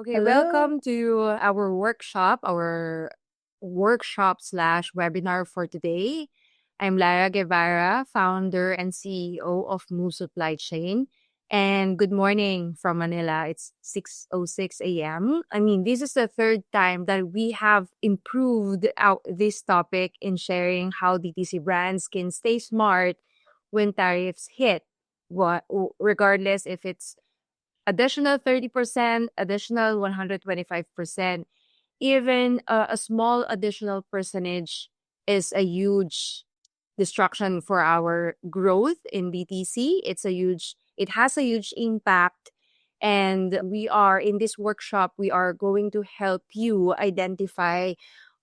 Okay, Hello. welcome to our workshop slash webinar for today. I'm Lara Guevara, founder and CEO of Move Supply Chain. And good morning from Manila. It's 6:06 a.m. I mean, this is the third time that we have improved out this topic in sharing how DTC brands can stay smart when tariffs hit. Regardless if it's additional 30%, additional 125%, even a small additional percentage is a huge destruction for our growth in DTC. It has a huge impact. And we are in this workshop, we are going to help you identify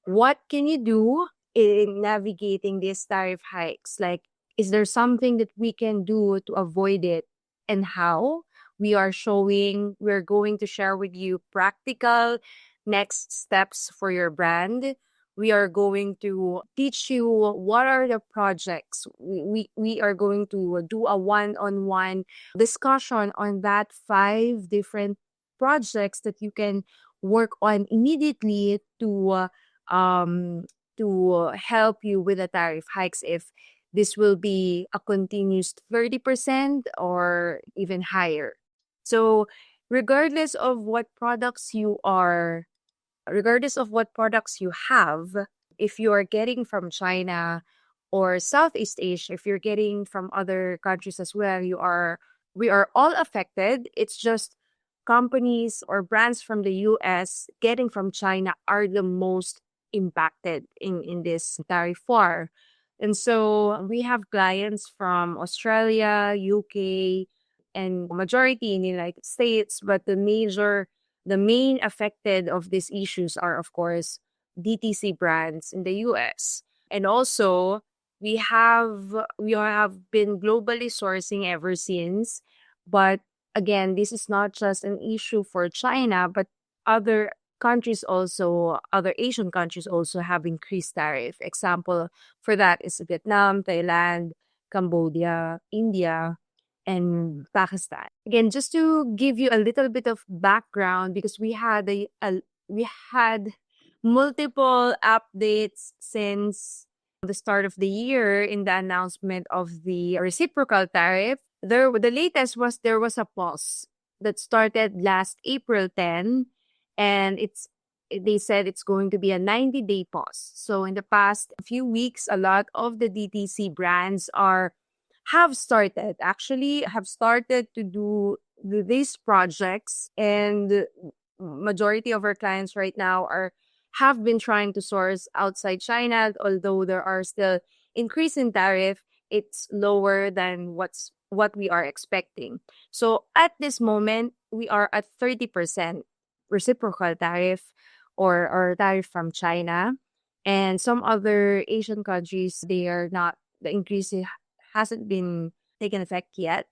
what can you do in navigating these tariff hikes. Like, is there something that we can do to avoid it, and how? We're going to share with you practical next steps for your brand. We are going to teach you what are the projects. We are going to do a one-on-one discussion on that 5 different projects that you can work on immediately um to help you with the tariff hikes, if this will be a continuous 30% or even higher. So regardless of what products you are regardless of what products you have, if you are getting from China or Southeast Asia, if you're getting from other countries as well, we are all affected. It's just companies or brands from the US getting from China are the most impacted in this tariff war. And so we have clients from Australia, UK, and majority in the United States, but the main affected of these issues are, of course, DTC brands in the US. And also, we have been globally sourcing ever since. But again, this is not just an issue for China, but other other Asian countries also have increased tariff. Example for that is Vietnam, Thailand, Cambodia, India, and Pakistan. Again, just to give you a little bit of background, because we had multiple updates since the start of the year in the announcement of the reciprocal tariff. The latest was there was a pause that started last April 10, and they said it's going to be a 90-day pause. So in the past few weeks, a lot of the DTC brands have started to do these projects, and majority of our clients right now have been trying to source outside China. Although there are still increase in tariff, it's lower than what we are expecting. So at this moment, we are at 30% reciprocal tariff, or tariff from China. And some other Asian countries, they are not, the increase hasn't been taken effect yet.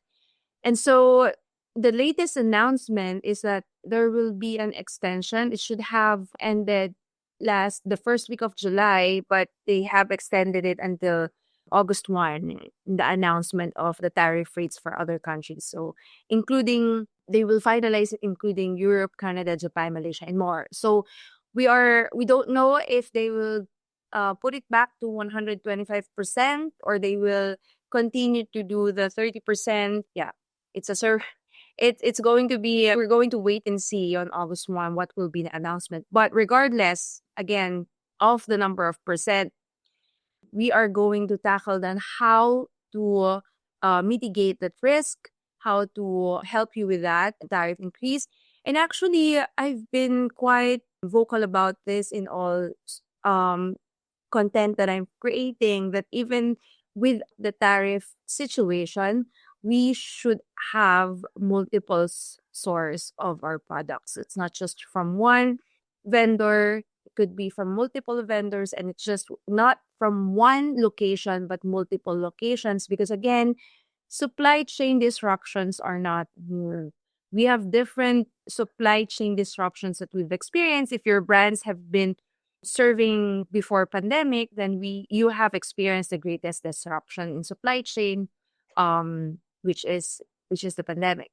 And so the latest announcement is that there will be an extension. It should have ended the first week of July, but they have extended it until August 1 in the announcement of the tariff rates for other countries. So they will finalize it, including Europe, Canada, Japan, Malaysia, and more. So we don't know if they will put it back to 125%, or they will continue to do the 30%. Yeah, it's going to be, we're going to wait and see on August 1 what will be the announcement. But regardless, again, of the number of percent, we are going to tackle then how to mitigate that risk, how to help you with that tariff increase. And actually, I've been quite vocal about this in all content that I'm creating, that even with the tariff situation, we should have multiple source of our products. It's not just from one vendor. It could be from multiple vendors, and it's just not from one location, but multiple locations. Because again, supply chain disruptions are not new. We have different supply chain disruptions that we've experienced. If your brands have been serving before pandemic, then you have experienced the greatest disruption in supply chain, which is the pandemic.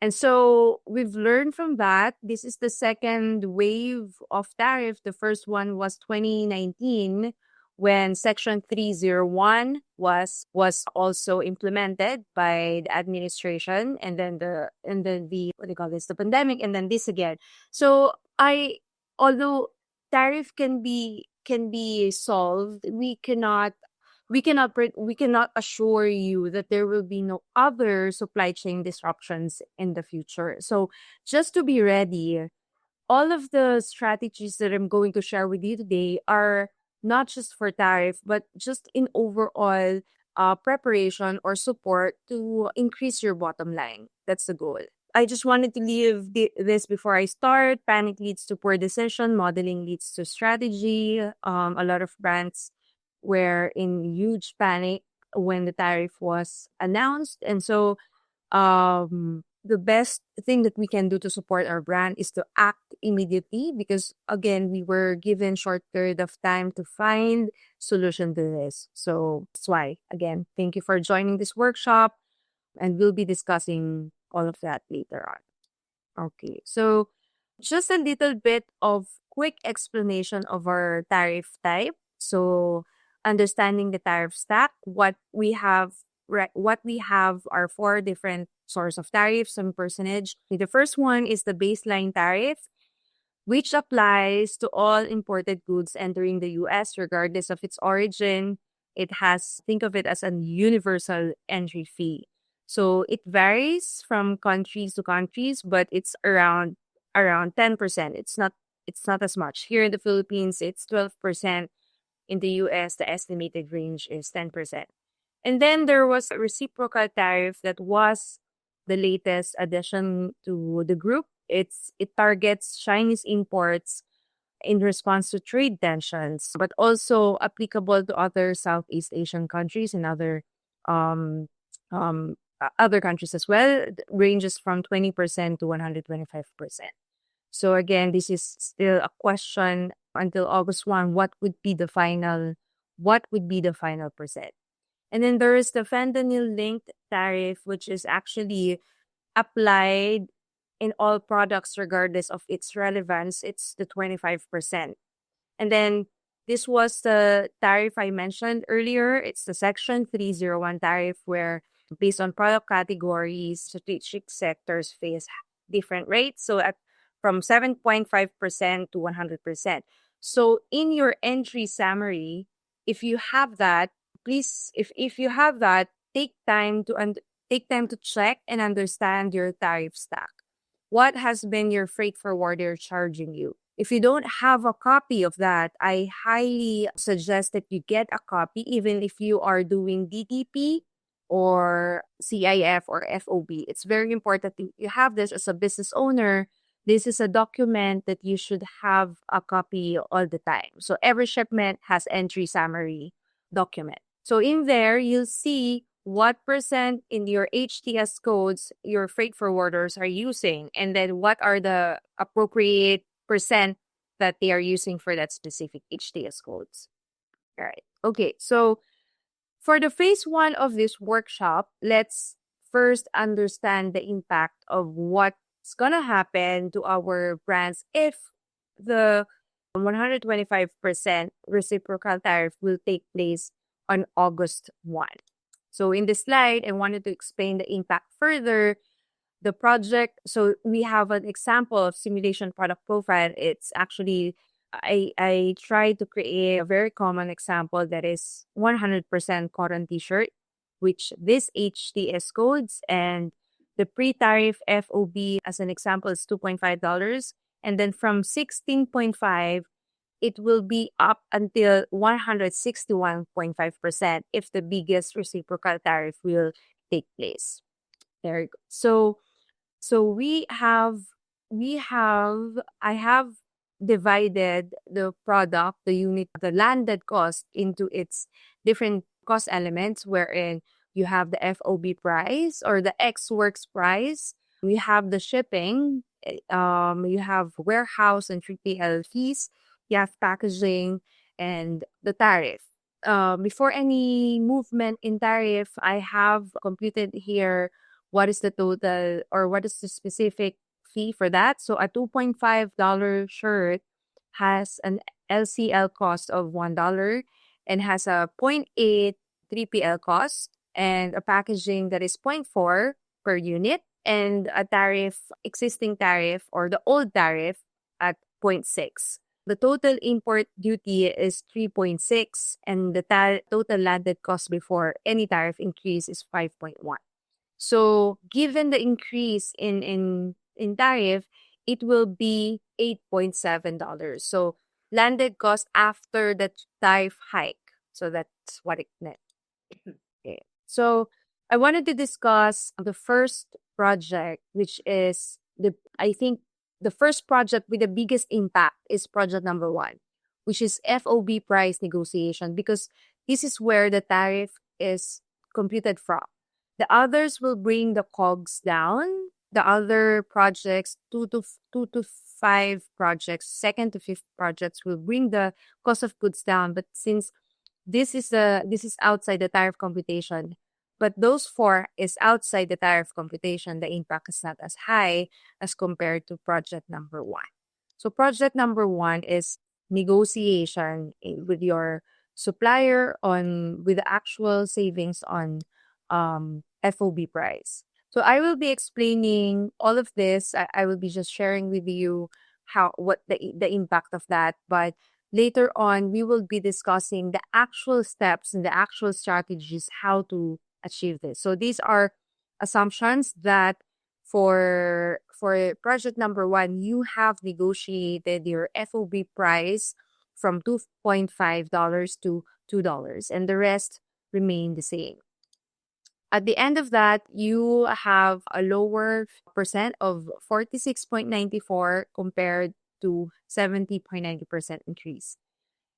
And so we've learned from that. This is the second wave of tariff. The first one was 2019 when Section 301 was also implemented by the administration, and then the what do you call this, the pandemic, and then this again. So although tariff can be solved, we cannot assure you that there will be no other supply chain disruptions in the future. So just to be ready, all of the strategies that I'm going to share with you today are not just for tariff, but just in overall preparation or support to increase your bottom line. That's the goal. I just wanted to leave this before I start. Panic leads to poor decision. Modeling leads to strategy. A lot of brands were in huge panic when the tariff was announced. And so the best thing that we can do to support our brand is to act immediately, because again, we were given short period of time to find solution to this. So that's why, again, thank you for joining this workshop, and we'll be discussing all of that later on. Okay, so just a little bit of quick explanation of our tariff type. So understanding the tariff stack, what we have are four different source of tariffs and percentage. The first one is the baseline tariff, which applies to all imported goods entering the US regardless of its origin. Think of it as a universal entry fee. So it varies from countries to countries, but it's around 10%. It's not as much. Here in the Philippines, it's 12%. In the US, the estimated range is 10%. And then there was a reciprocal tariff that was the latest addition to the group. It targets Chinese imports in response to trade tensions, but also applicable to other Southeast Asian countries and other countries as well. It ranges from 20% to 125%. So again, this is still a question until August 1. What would be the final percent? And then there is the fentanyl linked tariff, which is actually applied in all products regardless of its relevance. It's the 25%. And then this was the tariff I mentioned earlier. It's the Section 301 tariff, where based on product categories, strategic sectors face different rates. So from 7.5% to 100%. So in your entry summary, if you have that, please, if you have that, take time to check and understand your tariff stack. What has been your freight forwarder charging you? If you don't have a copy of that, I highly suggest that you get a copy, even if you are doing DTP or CIF or FOB. It's very important that you have this as a business owner. This is a document that you should have a copy all the time. So every shipment has entry summary document. So in there, you'll see what percent in your HTS codes your freight forwarders are using, and then what are the appropriate percent that they are using for that specific HTS codes. All right. Okay. So for the phase one of this workshop, let's first understand the impact of what's going to happen to our brands if the 125% reciprocal tariff will take place on August 1. So in this slide, I wanted to explain the impact further. The project, so we have an example of simulation product profile. It's actually, I tried to create a very common example that is 100% cotton t-shirt, which this HTS codes, and the pre-tariff FOB as an example is $2.5. And then from 16.5, it will be up until 161.5% if the biggest reciprocal tariff will take place. There you go. So I have divided the product, the unit, the landed cost into its different cost elements, wherein you have the FOB price or the X works price. We have the shipping, you have warehouse and 3PL fees, you have packaging, and the tariff. Before any movement in tariff, I have computed here what is the total or what is the specific fee for that. So a $2.5 shirt has an LCL cost of $1 and has a zero point 0.8 3PL cost and a packaging that is zero point 0.4 per unit and a existing tariff or the old tariff at zero point 0.6. The total import duty is 3.6 and the total landed cost before any tariff increase is 5.1. So given the increase in tariff, it will be $8.7. So landed cost after the tariff hike. So that's what it meant. Okay. So I wanted to discuss the first project, which is I think the first project with the biggest impact is project number 1, which is FOB price negotiation, because this is where the tariff is computed from. The others will bring the COGS down. The other projects, 2 to 5 projects, second to fifth projects will bring the cost of goods down. But since this is outside the tariff computation, but those 4 is outside the tariff computation, the impact is not as high as compared to project number 1. So project number 1 is negotiation with your supplier with the actual savings on FOB price. So I will be explaining all of this. I will be just sharing with you what the impact of that. But later on, we will be discussing the actual steps and the actual strategies how to achieve this. So these are assumptions that for project number 1, you have negotiated your FOB price from $2.5 to $2, and the rest remain the same. At the end of that, you have a lower percent of 46.94 compared to 70.90% increase.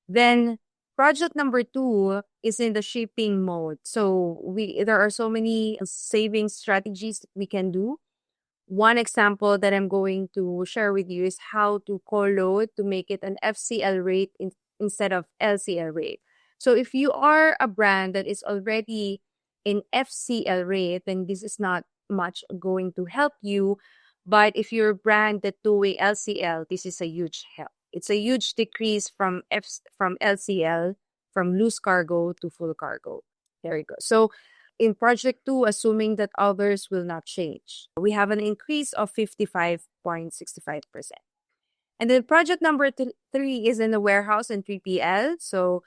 Then project number 2 is in the shipping mode. So there are so many saving strategies that we can do. One example that I'm going to share with you is how to co-load to make it an FCL rate instead of LCL rate. So if you are a brand that is already in FCL rate, then this is not much going to help you. But if you're a brand that two-way LCL, this is a huge help. It's a huge decrease from LCL, from loose cargo to full cargo. There you go. So in project 2, assuming that others will not change, we have an increase of 55.65%. And then project number 3 is in the warehouse and 3PL. So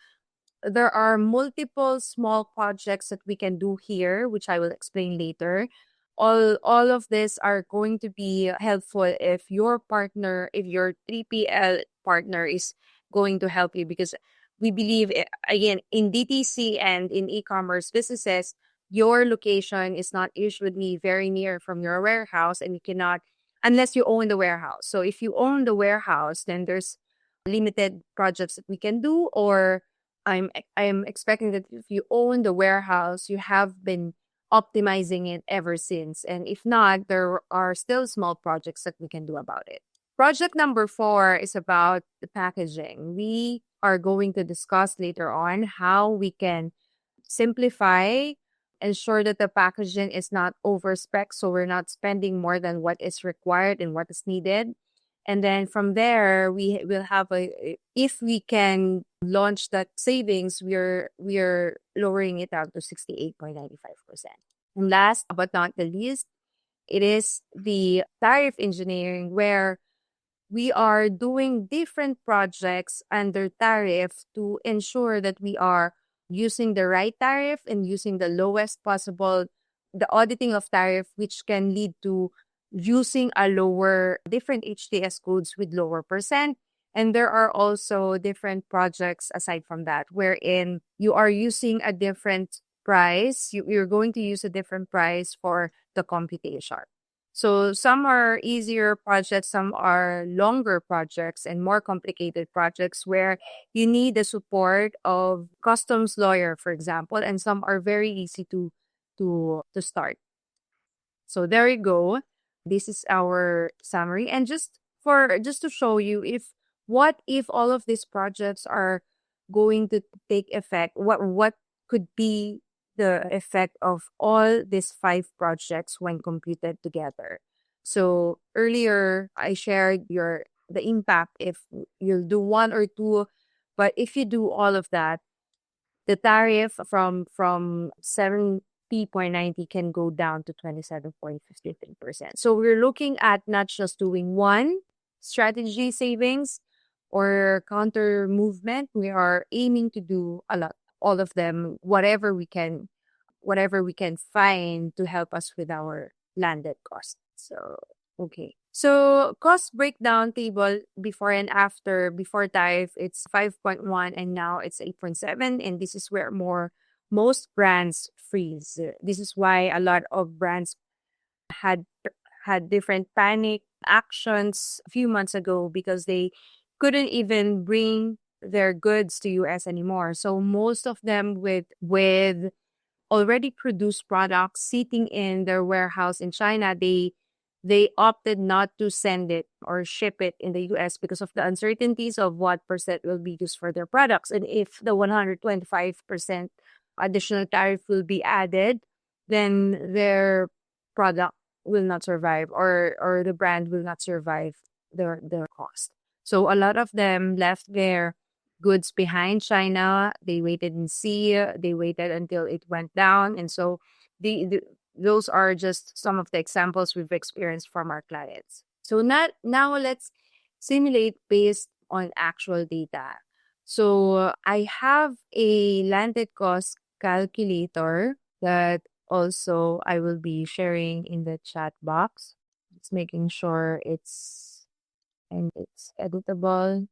there are multiple small projects that we can do here, which I will explain later. All of this are going to be helpful if your 3PL partner is going to help you, because we believe, again, in DTC and in e-commerce businesses, your location is not usually very near from your warehouse, and you cannot, unless you own the warehouse. So if you own the warehouse, then there's limited projects that we can do, or I'm expecting that if you own the warehouse, you have been optimizing it ever since. And if not, there are still small projects that we can do about it. Project number 4 is about the packaging. We are going to discuss later on how we can simplify, ensure that the packaging is not over spec, so we're not spending more than what is required and what is needed. And then from there, we will have if we can launch that savings, we're lowering it down to 68.95%. And last but not the least, it is the tariff engineering, where we are doing different projects under tariff to ensure that we are using the right tariff and using the lowest possible, the auditing of tariff, which can lead to using different HTS codes with lower percent. And there are also different projects aside from that, wherein you are using a different price. You're going to use a different price for the computation. So some are easier projects, some are longer projects and more complicated projects where you need the support of customs lawyer, for example, and some are very easy to start. So there you go. This is our summary. And just to show you what if all of these projects are going to take effect, what could be the effect of all these 5 projects when computed together. So earlier I shared the impact if you'll do one or two, but if you do all of that, the tariff from 70.90 can go down to 27.53%. So we're looking at not just doing one strategy savings or counter movement. We are aiming to do a lot, all of them, whatever we can find to help us with our landed cost. So, okay. So, cost breakdown table before and after. Before tariff, it's 5.1 and now it's 8.7. And this is where most brands freeze. This is why a lot of brands had had different panic actions a few months ago because they couldn't even bring their goods to US anymore. So most of them with already produced products sitting in their warehouse in China, they opted not to send it or ship it in the US because of the uncertainties of what percent will be used for their products. And if the 125% additional tariff will be added, then their product will not survive or the brand will not survive their cost. So a lot of them left their goods behind China. They waited and see. They waited until it went down, and so those are just some of the examples we've experienced from our clients. So now let's simulate based on actual data. So I have a landed cost calculator that also I will be sharing in the chat box. Just making sure it's editable.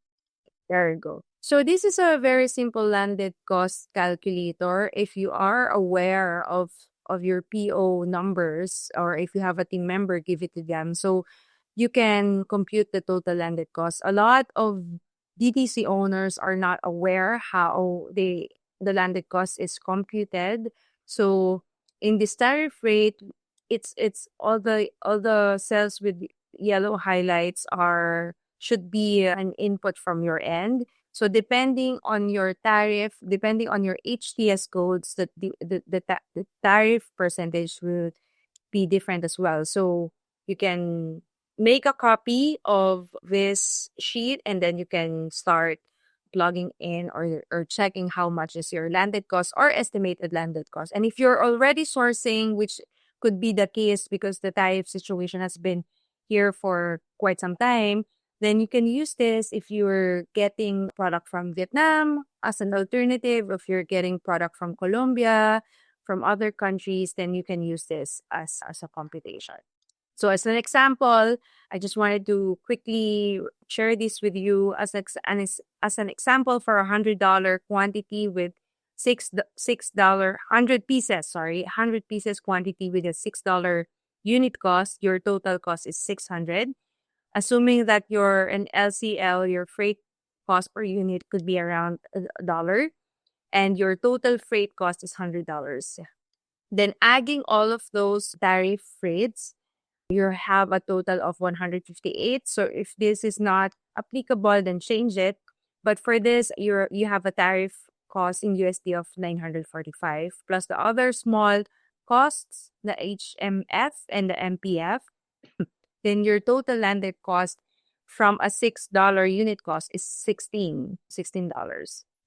There you go. So this is a very simple landed cost calculator. If you are aware of your PO numbers, or if you have a team member, give it to them. So you can compute the total landed cost. A lot of DTC owners are not aware how the landed cost is computed. So in this tariff rate, it's all the cells with yellow highlights should be an input from your end. So depending on your tariff, depending on your HTS codes, the tariff percentage will be different as well. So you can make a copy of this sheet and then you can start plugging in or checking how much is your landed cost or estimated landed cost. And if you're already sourcing, which could be the case because the tariff situation has been here for quite some time, then you can use this if you're getting product from Vietnam as an alternative. If you're getting product from Colombia, from other countries, then you can use this as a computation. So as an example, I just wanted to quickly share this with you as an example for $100 quantity with $6 100 pieces, 100 pieces quantity with a $6 unit cost. Your total cost is 600. Assuming that you're an LCL, your freight cost per unit could be around $1, and your total freight cost is $100. Then adding all of those tariff rates, you have a total of 158. So if this is not applicable, then change it. But for this, you have a tariff cost in USD of 945 plus the other small costs, the HMF and the MPF. Then your total landed cost from a $6 unit cost is $16.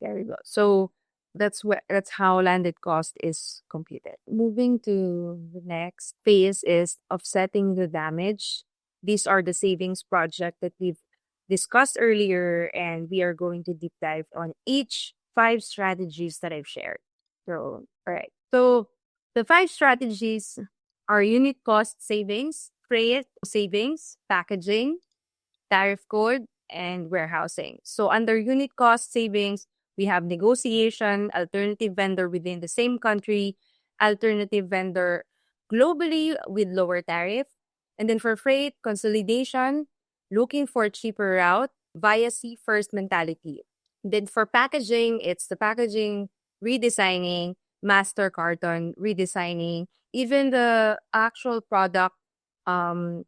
There you go. So that's how landed cost is computed. Moving to the next phase is offsetting the damage. These are the savings project that we've discussed earlier, and we are going to deep dive on each 5 strategies that I've shared. So, all right. So the 5 strategies are unit cost savings, freight savings, packaging, tariff code, and warehousing. So under unit cost savings, we have negotiation, alternative vendor within the same country, alternative vendor globally with lower tariff. And then for freight, consolidation, looking for cheaper route via sea first mentality. Then for packaging, it's the packaging redesigning, master carton redesigning, even the actual product packaging.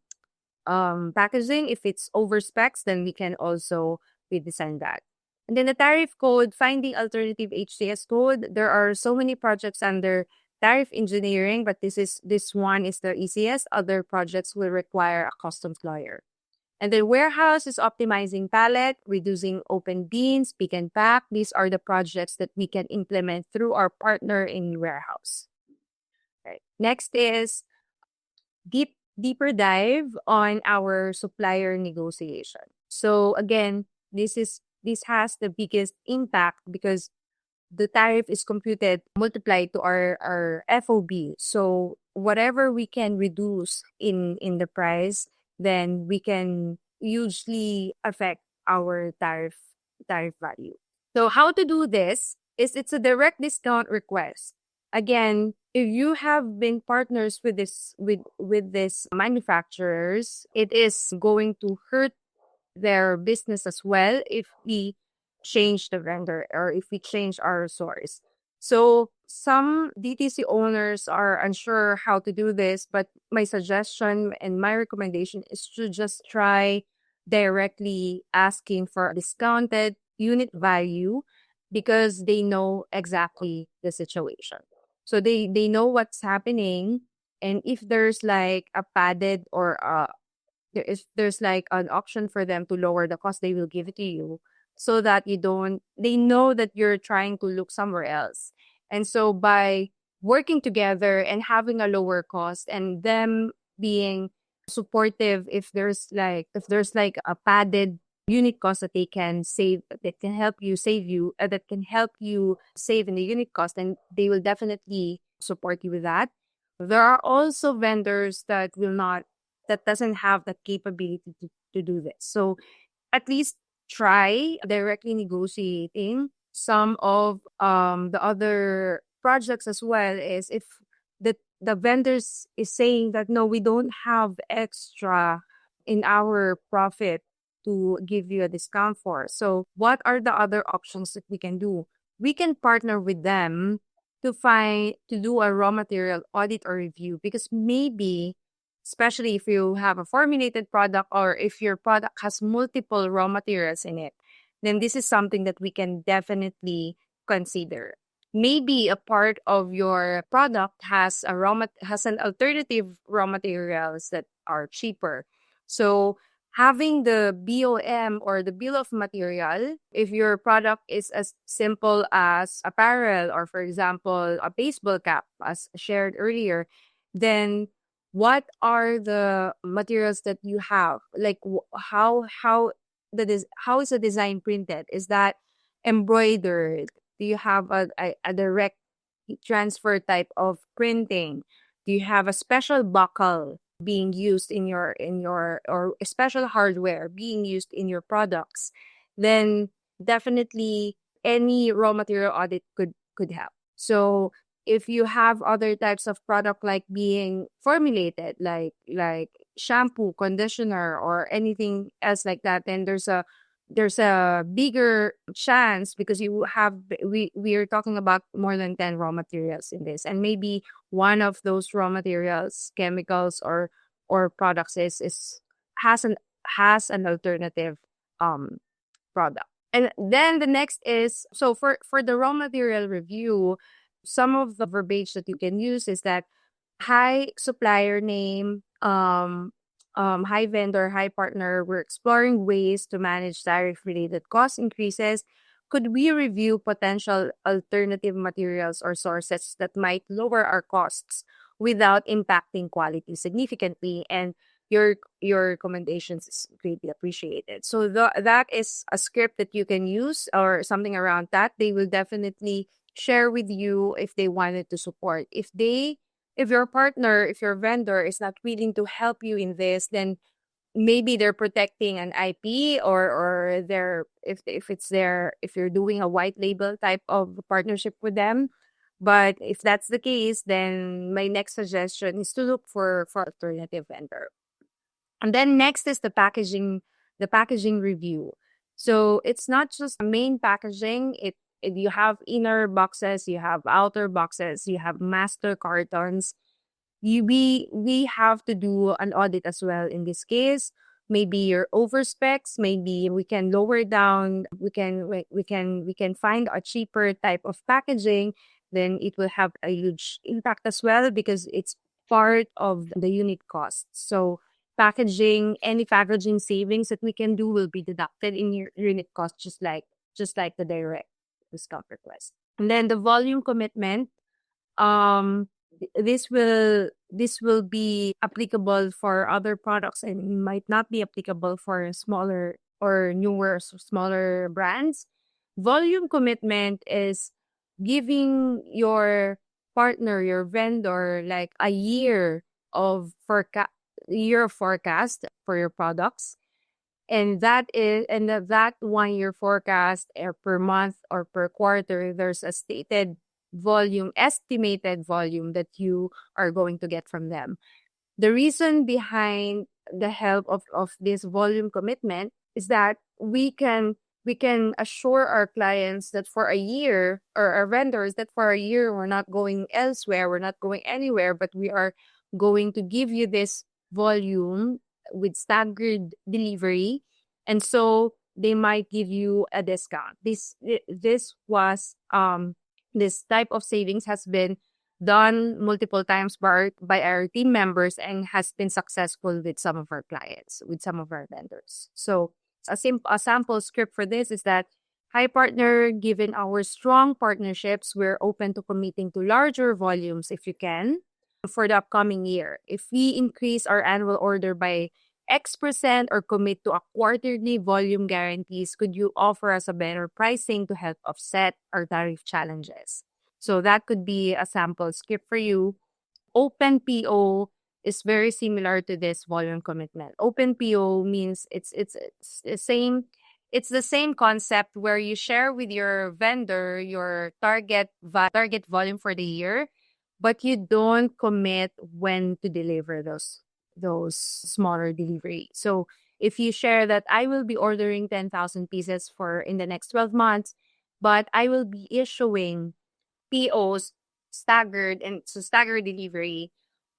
If it's over specs, then we can also redesign that. And then the tariff code, finding alternative HTS code. There are so many projects under tariff engineering, but this one is the easiest. Other projects will require a customs lawyer. And then warehouse is optimizing pallet, reducing open bins, pick and pack. These are the projects that we can implement through our partner in warehouse. Right. Next is deeper dive on our supplier negotiation. So again, this has the biggest impact because the tariff is computed multiplied to our FOB. So whatever we can reduce in the price, then we can hugely affect our tariff value. So how to do this is it's a direct discount request. Again, if you have been partners with this manufacturers, it is going to hurt their business as well if we change the vendor or if we change our source. So some DTC owners are unsure how to do this, but my suggestion and my recommendation is to just try directly asking for a discounted unit value because they know exactly the situation. So they know what's happening, and if there's like a padded or there's like an option for them to lower the cost, they will give it to you so that they know that you're trying to look somewhere else. And so by working together and having a lower cost and them being supportive, if there's like a padded unit cost that they can save, that can help you save in the unit cost, and they will definitely support you with that. There are also vendors that doesn't have that capability to do this. So at least try directly negotiating. Some of the other projects as well is if the vendors is saying that no, we don't have extra in our profit to give you a discount for. So what are the other options that we can do? We can partner with them to do a raw material audit or review, because maybe, especially if you have a formulated product or if your product has multiple raw materials in it, then this is something that we can definitely consider. Maybe a part of your product has an alternative raw materials that are cheaper. So having the BOM or the bill of material, if your product is as simple as apparel or, for example, a baseball cap, as shared earlier, then what are the materials that you have? Like how is the design printed? Is that embroidered? Do you have a direct transfer type of printing? Do you have a special buckle being used in your or a special hardware being used in your products? Then definitely any raw material audit could help. So if you have other types of product like being formulated, like shampoo, conditioner, or anything else like that, then there's a bigger chance, because we are talking about more than 10 raw materials in this, and maybe one of those raw materials, chemicals or products has an alternative product. And then the next is, so for the raw material review, some of the verbiage that you can use is that hi supplier name, hi vendor, hi partner, we're exploring ways to manage tariff-related cost increases. Could we review potential alternative materials or sources that might lower our costs without impacting quality significantly? And your recommendations is greatly appreciated. So that is a script that you can use or something around that. They will definitely share with you if they wanted to support. If your partner, if your vendor is not willing to help you in this, then maybe they're protecting an IP or if you're doing a white label type of partnership with them. But if that's the case, then my next suggestion is to look for alternative vendor. And then next is the packaging review. So it's not just main packaging. You have inner boxes, you have outer boxes, you have master cartons. We have to do an audit as well in this case. maybe your over specs, maybe we can lower down, we can find a cheaper type of packaging, then it will have a huge impact as well because it's part of the unit cost. So any packaging savings that we can do will be deducted in your unit cost, just like the direct discount request. And then the volume commitment, this will be applicable for other products and might not be applicable for smaller or newer smaller brands. Volume commitment is giving your partner, your vendor, like a year of forecast for your products, and that 1 year forecast, per month or per quarter, there's a estimated volume that you are going to get from them. The reason behind the help of this volume commitment is that we can assure our clients that for a year, or our vendors, that for a year we're not going elsewhere, we're not going anywhere, but we are going to give you this volume with staggered delivery. And so they might give you a discount. This type of savings has been done multiple times by our team members and has been successful with some of our clients, with some of our vendors. So a sample script for this is that, hi partner, given our strong partnerships, we're open to committing to larger volumes if you can for the upcoming year. If we increase our annual order by X% or commit to a quarterly volume guarantees, could you offer us a better pricing to help offset our tariff challenges? So that could be a sample script for you. Open PO is very similar to this volume commitment. Open PO means it's the same concept where you share with your vendor your target volume for the year, but you don't commit when to deliver those smaller delivery. So if you share that I will be ordering 10,000 pieces for in the next 12 months, but I will be issuing POs staggered delivery,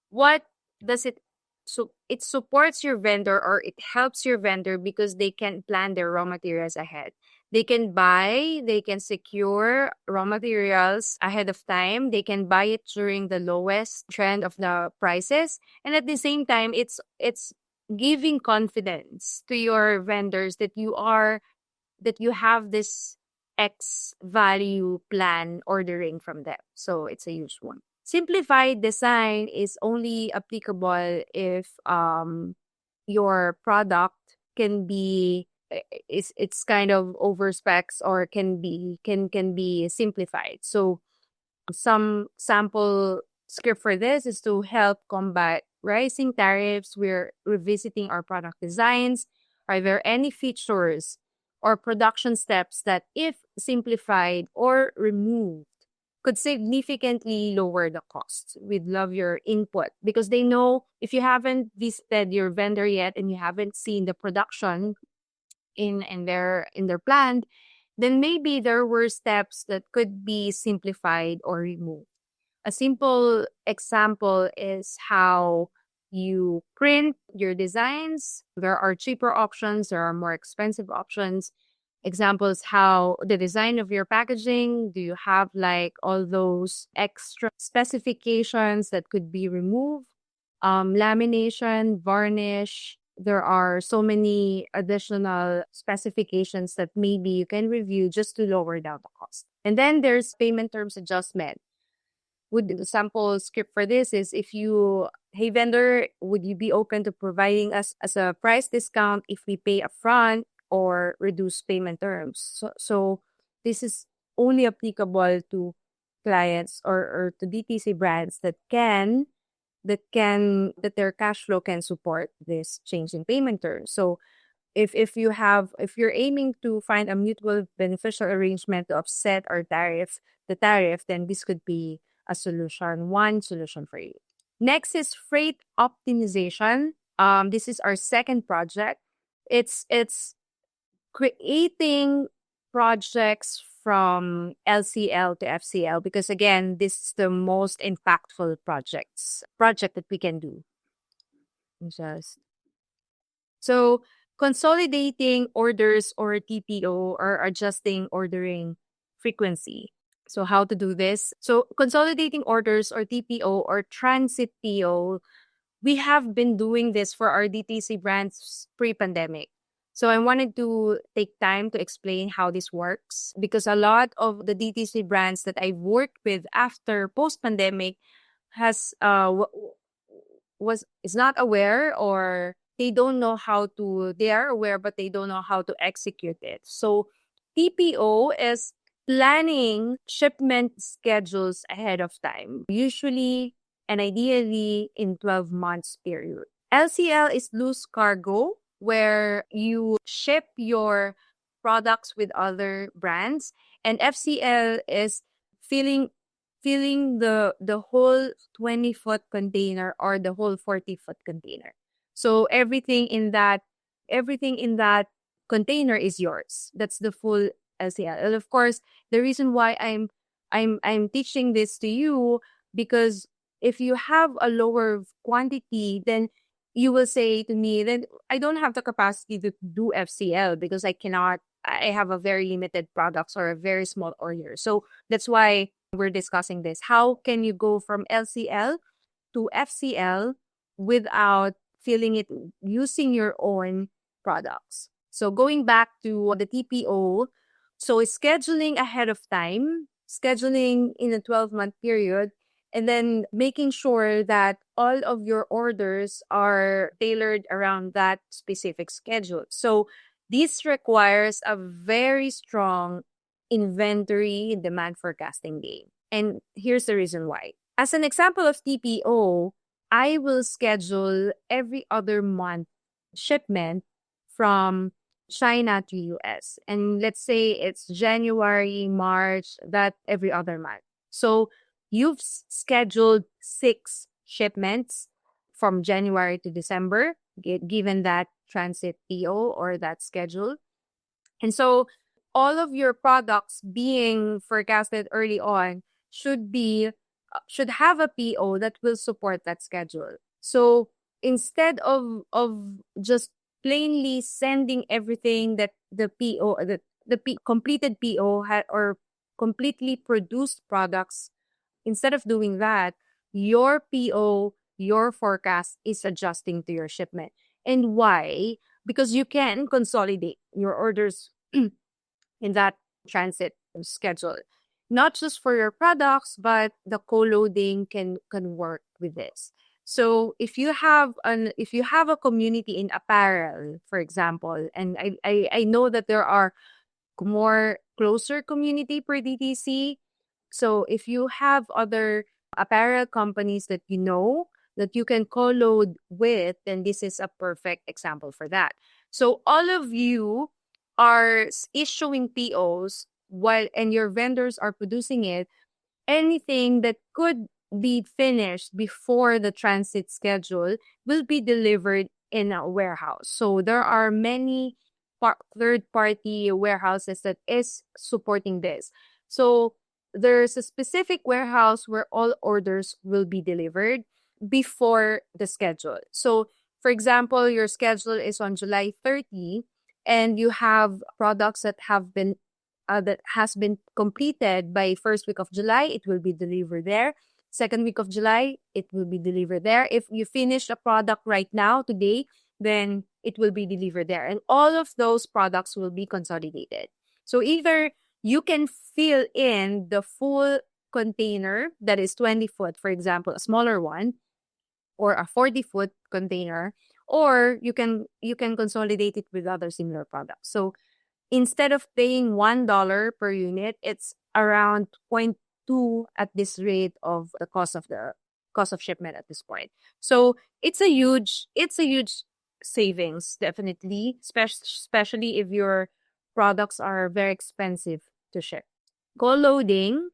what does it so it supports your vendor, or it helps your vendor because they can plan their raw materials ahead. They can secure raw materials ahead of time. They can buy it during the lowest trend of the prices. And at the same time, it's giving confidence to your vendors that you have this X value plan ordering from them. So it's a huge one. Simplified design is only applicable if your product can be it's kind of over specs, or can be simplified. So some sample script for this is to help combat rising tariffs. We're revisiting our product designs. Are there any features or production steps that, if simplified or removed, could significantly lower the costs? We'd love your input, because they know if you haven't visited your vendor yet and you haven't seen the production in their plant, then maybe there were steps that could be simplified or removed. A simple example is how you print your designs. There are cheaper options, there are more expensive options. Examples, how the design of your packaging, do you have like all those extra specifications that could be removed? Lamination, varnish, there are so many additional specifications that maybe you can review just to lower down the cost. And then there's payment terms adjustment. The sample script for this is, hey vendor, would you be open to providing us as a price discount if we pay upfront or reduce payment terms? So this is only applicable to clients or to DTC brands that their cash flow can support this change in payment terms. So if you're aiming to find a mutual beneficial arrangement to offset the tariff, then this could be one solution for you. Next is freight optimization. This is our second project. It's creating projects from LCL to FCL, because again, this is the most impactful project that we can do. So consolidating orders or TPO or adjusting ordering frequency. So how to do this? So consolidating orders or TPO or transit PO, we have been doing this for our DTC brands pre-pandemic. So I wanted to take time to explain how this works because a lot of the DTC brands that I've worked with after post-pandemic has was is not aware, or they don't know how to, they are aware but they don't know how to execute it. So TPO is planning shipment schedules ahead of time, usually and ideally in 12 months period. LCL is loose cargo, where you ship your products with other brands, and FCL is filling filling the whole 20-foot container or the whole 40-foot container. So everything in that container is yours. That's the full LCL. And of course, the reason why I'm teaching this to you, because if you have a lower quantity, then you will say to me, then I don't have the capacity to do FCL because I have a very limited products or a very small order. So that's why we're discussing this. How can you go from LCL to FCL without feeling it using your own products? So going back to the TPO, so scheduling ahead of time, scheduling in a 12-month period, and then making sure that all of your orders are tailored around that specific schedule. So this requires a very strong inventory demand forecasting game. And here's the reason why. As an example of TPO, I will schedule every other month shipment from China to US. And let's say it's January, March, that every other month. So you've scheduled 6 shipments from January to December, given that transit PO or that schedule. And so all of your products being forecasted early on should have a PO that will support that schedule. So instead of just plainly sending everything that the PO completed PO had, or completely produced products, instead of doing that, your PO, your forecast is adjusting to your shipment. And why? Because you can consolidate your orders in that transit schedule. Not just for your products, but the co-loading can work with this. So if you have a community in apparel, for example, and I know that there are more closer community per DTC. So if you have other apparel companies that you know that you can co-load with, then this is a perfect example for that. So all of you are issuing POs and your vendors are producing it. Anything that could be finished before the transit schedule will be delivered in a warehouse. So there are many third-party warehouses that is supporting this. So there's a specific warehouse where all orders will be delivered before the schedule. So for example, your schedule is on July 30 and you have products that has been completed by first week of July, it will be delivered there. Second week of July, it will be delivered there. If you finish a product right now, today, then it will be delivered there. And all of those products will be consolidated. So either you can fill in the full container that is 20-foot, for example, a smaller one, or a 40-foot container, or you can consolidate it with other similar products. So instead of paying $1 per unit, it's around 0.2 at this rate of the cost of shipment at this point. So it's a huge savings, definitely, especially if your products are very expensive to ship. Co-loading,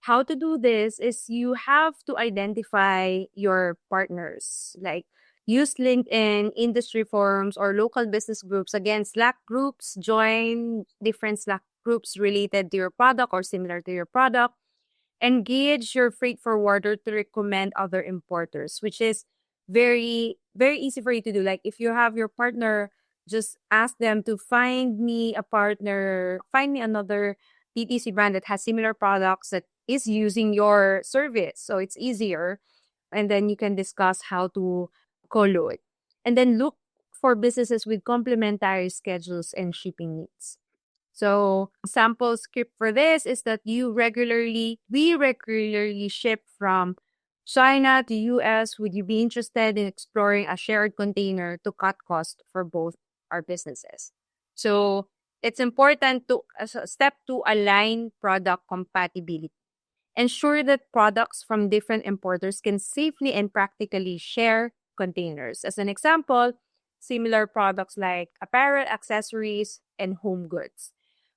how to do this is you have to identify your partners, like use LinkedIn, industry forums, or local business groups. Again, Slack groups, join different Slack groups related to your product or similar to your product. Engage your freight forwarder to recommend other importers, which is very, very easy for you to do. Like if you have your partner, just ask them to find me a partner, find me another DTC brand that has similar products that is using your service. So it's easier. And then you can discuss how to co-load. And then look for businesses with complementary schedules and shipping needs. So sample script for this is that we regularly ship from China to US. Would you be interested in exploring a shared container to cut cost for both our businesses? So it's important to, as a step to align product compatibility. Ensure that products from different importers can safely and practically share containers. As an example, similar products like apparel, accessories, and home goods.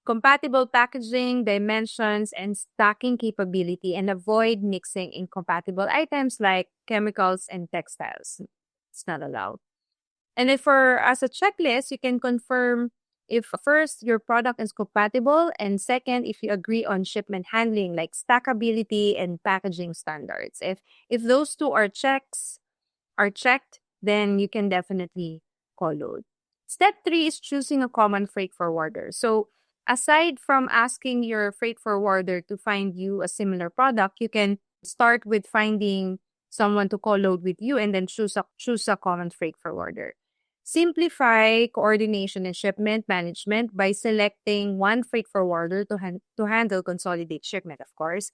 Compatible packaging, dimensions, and stacking capability, and avoid mixing incompatible items like chemicals and textiles. It's not allowed. And if for as a checklist, you can confirm if first your product is compatible, and second, if you agree on shipment handling like stackability and packaging standards. If those two are checked, then you can definitely call load. Step 3 is choosing a common freight forwarder. So aside from asking your freight forwarder to find you a similar product, you can start with finding someone to call load with you and then choose a common freight forwarder. Simplify coordination and shipment management by selecting one freight forwarder to handle consolidate shipment, of course.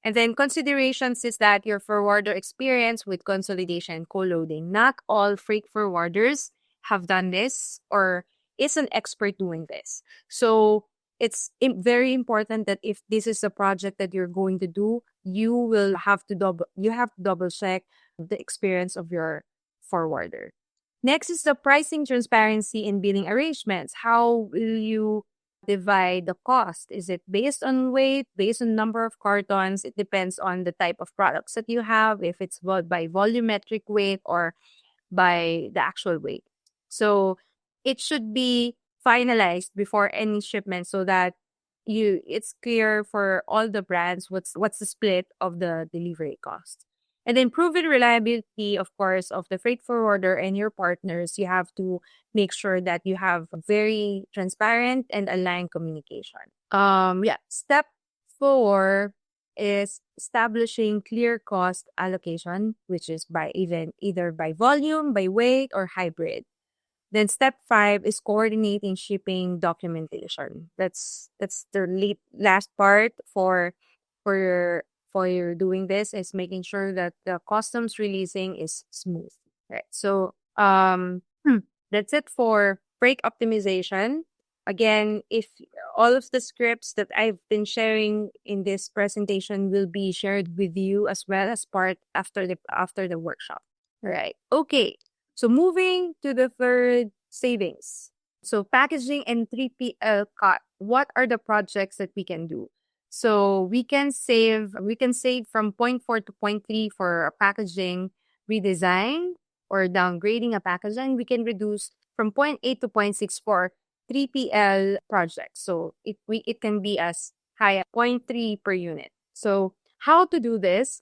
And then considerations is that your forwarder experience with consolidation and co-loading. Not all freight forwarders have done this or is an expert doing this. So it's very important that if this is a project that you're going to do, you have to double check the experience of your forwarder. Next is the pricing transparency in billing arrangements. How will you divide the cost? Is it based on weight, based on number of cartons? It depends on the type of products that you have, if it's by volumetric weight or by the actual weight. So it should be finalized before any shipment so that it's clear for all the brands what's the split of the delivery cost. And then proven reliability, of course, of the freight forwarder and your partners. You have to make sure that you have very transparent and aligned communication. Step 4 is establishing clear cost allocation, which is by either by volume, by weight, or hybrid. Then step 5 is coordinating shipping documentation. That's the last part for your doing this, is making sure that the customs releasing is smooth. Right. So that's it for freight optimization. Again, if all of the scripts that I've been sharing in this presentation will be shared with you as well as part after the workshop. Right. Okay. So moving to the third, savings. So packaging and 3PL cut. What are the projects that we can do? So we can save from point 4 to point 3 for a packaging redesign or downgrading a packaging. We can reduce from point 8 to point 6 for 3PL projects. So it can be as high as point 3 per unit. So how to do this?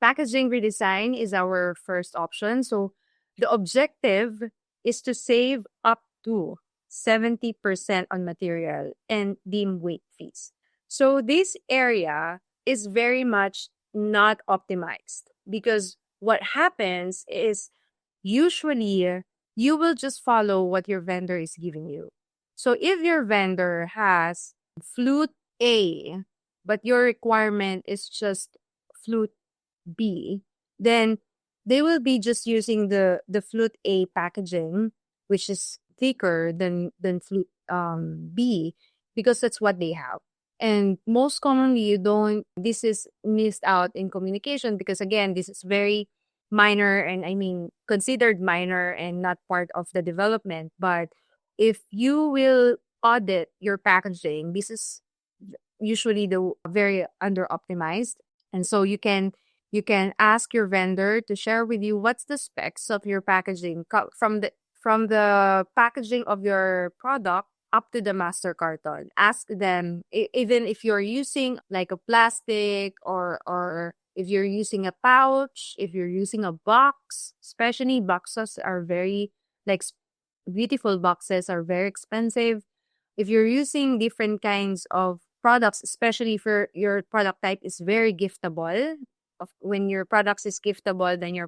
Packaging redesign is our first option. So the objective is to save up to 70% on material and dim weight fees. So this area is very much not optimized because what happens is usually you will just follow what your vendor is giving you. So if your vendor has flute A, but your requirement is just flute B, then they will be just using the flute A packaging, which is thicker than flute B, because that's what they have. And most commonly, this is missed out in communication because again, this is very minor and considered minor and not part of the development. But if you will audit your packaging, this is usually the very under optimized. And so you can ask your vendor to share with you what's the specs of your packaging from the packaging of your product up to the master carton. Ask them even if you're using like a plastic or If you're using a pouch, if you're using a box, especially boxes are very, like beautiful boxes are very expensive. If you're using different kinds of products, especially if your product type is very giftable, when your products is giftable, then your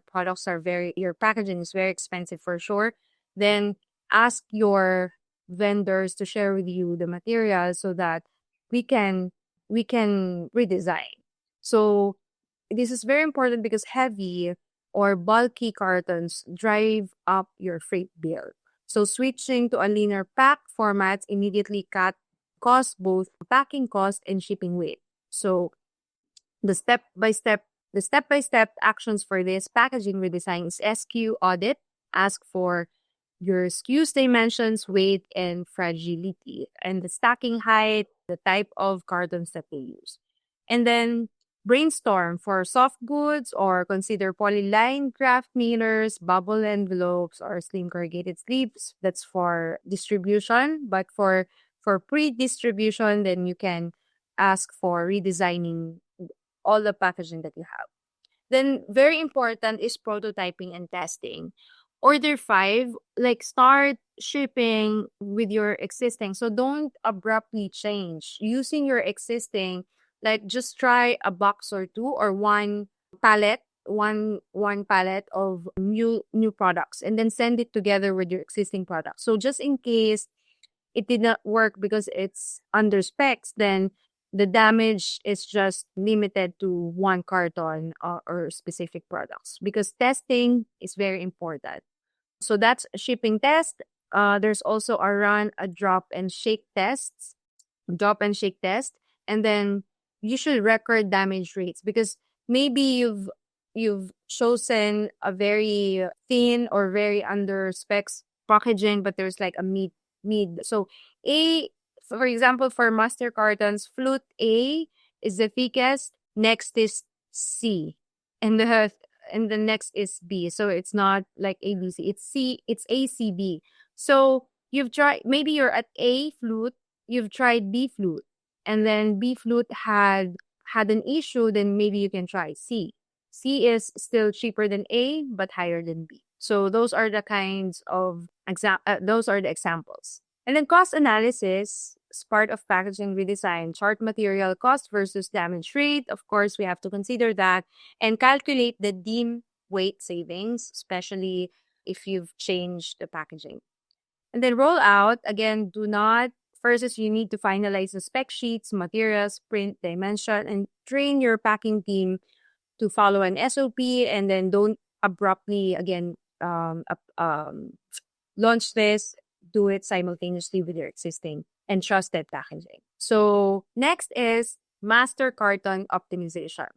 packaging is very expensive for sure. Then ask your vendors to share with you the material so that we can redesign. So this is very important because heavy or bulky cartons drive up your freight bill. So switching to a leaner pack format immediately cut cost, both packing cost and shipping weight. So the step-by-step actions for this packaging redesign is SKU audit. Ask for your SKU's dimensions, weight, and fragility, and the stacking height, the type of cartons that they use. And then brainstorm for soft goods, or consider polyline craft mailers, bubble envelopes, or slim corrugated sleeves. That's for distribution. But for pre-distribution, then you can ask for redesigning all the packaging that you have. Then very important is prototyping and testing. Order 5, like start shipping with your existing. So don't abruptly change. Using your existing, like just try a box or two or one pallet, one pallet of new products, and then send it together with your existing products. So just in case it did not work because it's under specs, then the damage is just limited to one carton or specific products, because testing is very important. So that's shipping test. There's also a run, a drop and shake test, and then you should record damage rates, because maybe you've chosen a very thin or very under specs packaging, but there's like a mid. So A, for example, for master cartons, flute A is the thickest. Next is C, and the next is B. So it's not like ABC. It's C. It's ACB. So you've tried. Maybe you're at A flute. You've tried B flute, and then B flute had an issue. Then maybe you can try C. C is still cheaper than A, but higher than B. So those are the kinds of those are the examples. And then cost analysis is part of packaging redesign. Chart material cost versus damage rate. Of course, we have to consider that and calculate the deem weight savings, especially if you've changed the packaging. And then roll out, again, first is you need to finalize the spec sheets, materials, print, dimension, and train your packing team to follow an SOP, and then don't abruptly, again, launch this. Do it simultaneously with your existing and trusted packaging. So next is master carton optimization.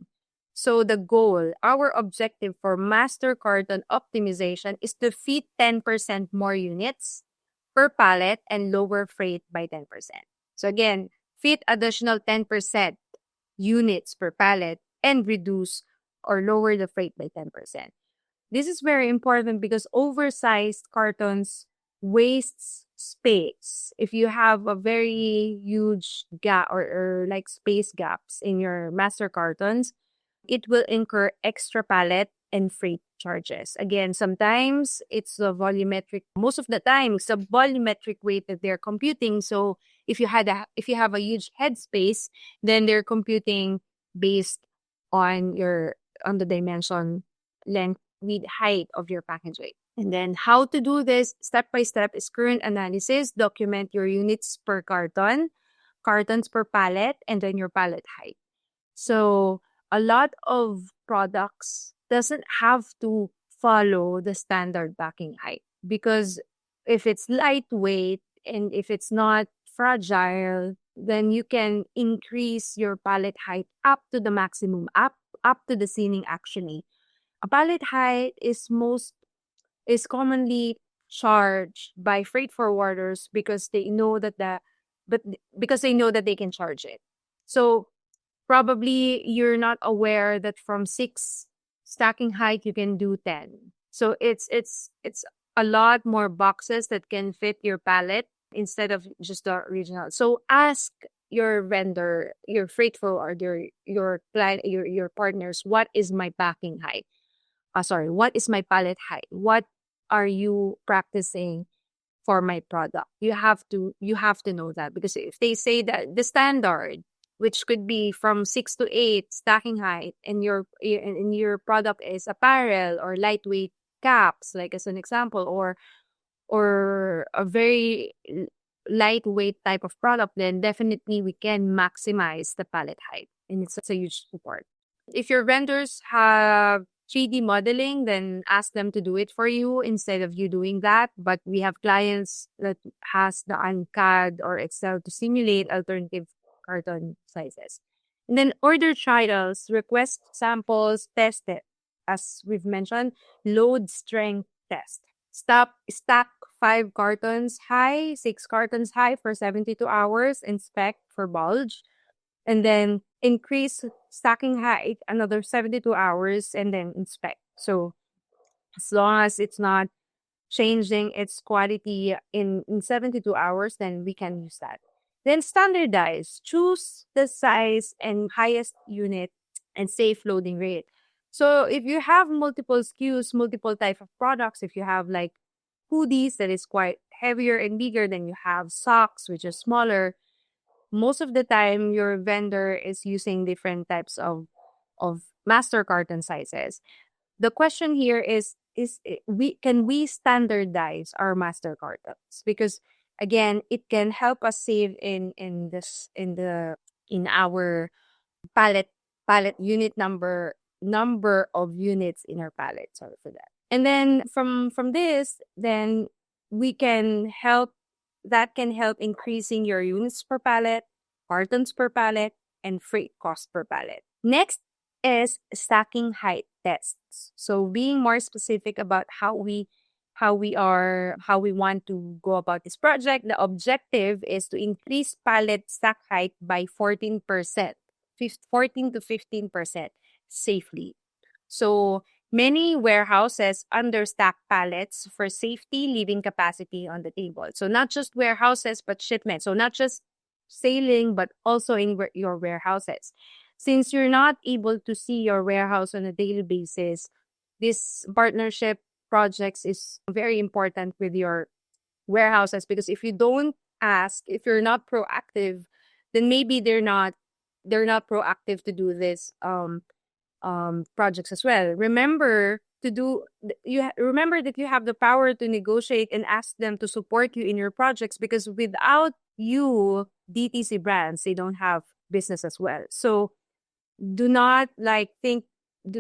So the goal, our objective for master carton optimization is to fit 10% more units per pallet and lower freight by 10%. So again, fit additional 10% units per pallet and reduce or lower the freight by 10%. This is very important because oversized cartons wastes space. If you have a very huge gap or like space gaps in your master cartons, it will incur extra pallet and freight charges. Again, sometimes it's a volumetric, most of the time it's a volumetric weight that they're computing. So if you have a huge head space, then they're computing based on the dimension, length, width, height of your packaging. And then how to do this step by step is current analysis. Document your units per carton, cartons per pallet, and then your pallet height. So a lot of products doesn't have to follow the standard packing height, because if it's lightweight and if it's not fragile, then you can increase your pallet height up to the maximum, up to the ceiling actually. A pallet height is commonly charged by freight forwarders because they know that they can charge it. So probably you're not aware that from 6 stacking height you can do 10. So it's a lot more boxes that can fit your pallet instead of just the original. So ask your vendor, your freight forward, your client, your partners, what is my packing height? Sorry, what is my pallet height? What are you practicing for my product? You have to know that, because if they say that the standard, which could be from 6 to 8 stacking height, and your product is apparel or lightweight caps, like as an example, or a very lightweight type of product, then definitely we can maximize the pallet height, and it's a huge support. If your vendors have 3D modeling, then ask them to do it for you instead of you doing that. But we have clients that has the CAD or Excel to simulate alternative carton sizes. And then order trials, request samples, test it. As we've mentioned, load strength test. Stack 5 cartons high, 6 cartons high for 72 hours, inspect for bulge, and then increase stacking height another 72 hours and then inspect. So as long as it's not changing its quality in 72 hours, then we can use that. Then standardize. Choose the size and highest unit and safe loading rate. So if you have multiple SKUs, multiple type of products, if you have like hoodies that is quite heavier and bigger, then you have socks, which is smaller. Most of the time, your vendor is using different types of master carton sizes. The question here is we standardize our master cartons? Because again, it can help us save in our pallet unit number of units in our pallet. Sorry for that. And then from this, then we can help that can help increasing your units per pallet, cartons per pallet, and freight cost per pallet. Next is stacking height tests. So being more specific about how we want to go about this project. The objective is to increase pallet stack height by 14%, 14 to 15% safely. So many warehouses understack pallets for safety, leaving capacity on the table. So not just warehouses, but shipments. So not just sailing, but also in your warehouses. Since you're not able to see your warehouse on a daily basis, this partnership projects is very important with your warehouses, because if you don't ask, if you're not proactive, then maybe they're not proactive to do this projects as well. Remember remember that you have the power to negotiate and ask them to support you in your projects, because without you, DTC brands, they don't have business as well. So do not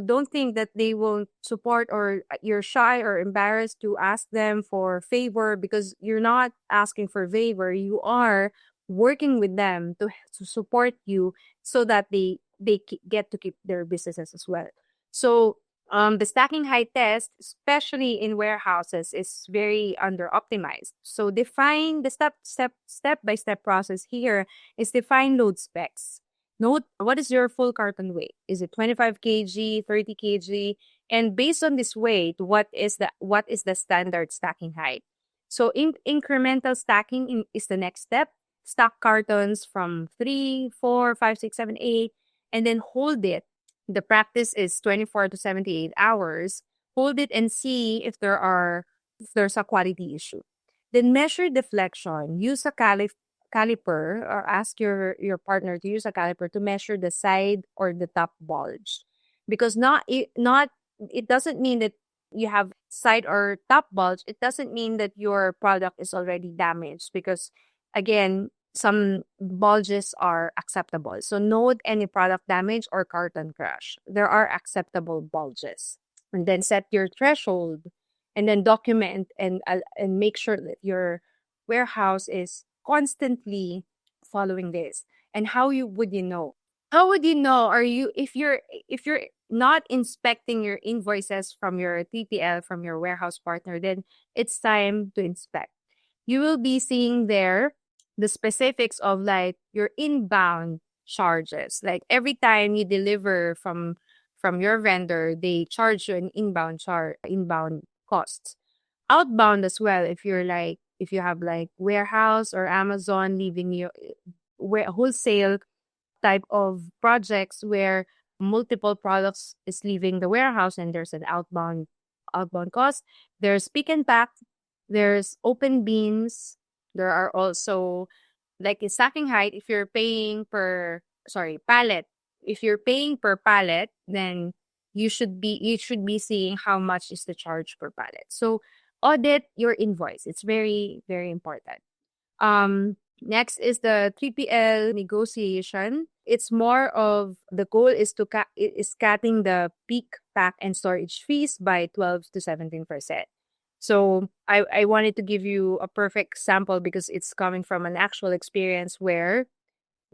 don't think that they won't support, or you're shy or embarrassed to ask them for favor, because you're not asking for favor. You are working with them to support you so that they get to keep their businesses as well. So the stacking height test, especially in warehouses, is very under optimized. So define the step by step process here is define load specs. Note what is your full carton weight? Is it 25 kg, 30 kg? And based on this weight, what is the standard stacking height? So incremental stacking is the next step. Stack cartons from 3, 4, 5, 6, 7, 8, and then hold it. The practice is 24 to 78 hours. Hold it and see if there's a quality issue. Then measure deflection. Use a caliper, or ask your partner to use a caliper to measure the side or the top bulge. Because it doesn't mean that you have side or top bulge. It doesn't mean that your product is already damaged, because again, some bulges are acceptable. So note any product damage or carton crash. There are acceptable bulges. And then set your threshold, and then document and make sure that your warehouse is constantly following this. And would you know? How would you know? If you're not inspecting your invoices from your TPL, from your warehouse partner, then it's time to inspect. You will be seeing there the specifics of like your inbound charges. Like every time you deliver from your vendor, they charge you an inbound costs. Outbound as well, if you have like warehouse or Amazon leaving you wholesale type of projects where multiple products is leaving the warehouse and there's an outbound cost. There's pick and pack, there's open bins. There are also like a stacking height. If you're paying per pallet, if you're paying per pallet, then you should be seeing how much is the charge per pallet. So audit your invoice. It's very, very important. Next is the 3PL negotiation. It's more of the goal is is cutting the peak, pack, and storage fees by 12 to 17%. So I wanted to give you a perfect sample because it's coming from an actual experience where